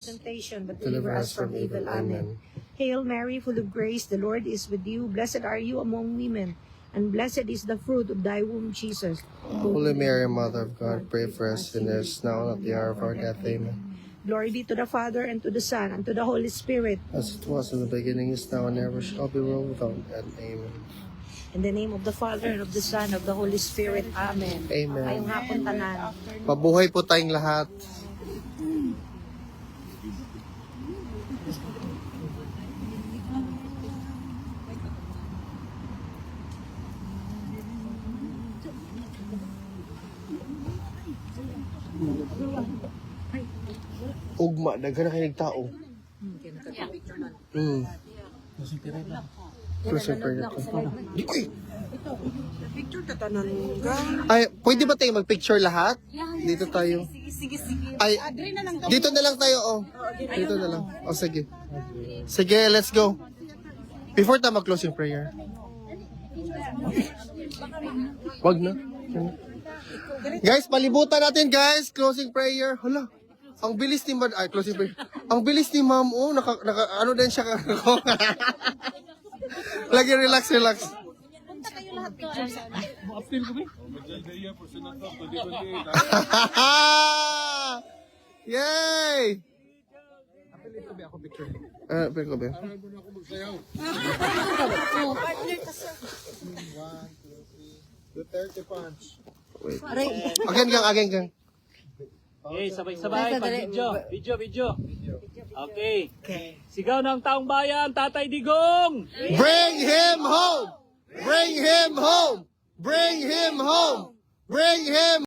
Temptation, but deliver us from evil. Amen. Hail Mary, full of grace, the Lord is with you. Blessed are you among women, and blessed is the fruit of thy womb, Jesus. Holy Mary, Mother of God, pray for us sinners, now and at the hour of our death. Amen. Glory be to the Father, and to the Son, and to the Holy Spirit. As it was in the beginning, is now, and ever shall be, world without end. Amen. In the name of the Father, and of the Son, and of the Holy Spirit. Amen. Amen. Ngayong hapon tanan. Mabuhay po tayong lahat. Ugma, daghan na kayo tao. Closer prayer ko. Picture ka tanan ka. Ay, pwede ba tayo mag-picture lahat? Dito tayo. Sige. Ay, dito na lang tayo, oh. Dito na lang. Oh, sige. Sige, let's go. Before tayo mag-closing prayer. Wag na. Guys, palibutan natin, guys. Closing prayer. Hala. Ang bilis ni Ma'am. Ay, closing prayer. Ang bilis ni Ma'am. Oh, ano din siya. Lagi, relax. Punta kayo lahat picture sana. Yay! Apil ko ba? Wait. Again gang. Okay, sabay-sabay. Video. Okay. Sigaw ng taong bayan, Tatay Digong! Bring him home! Bring him home! Bring him home! Bring him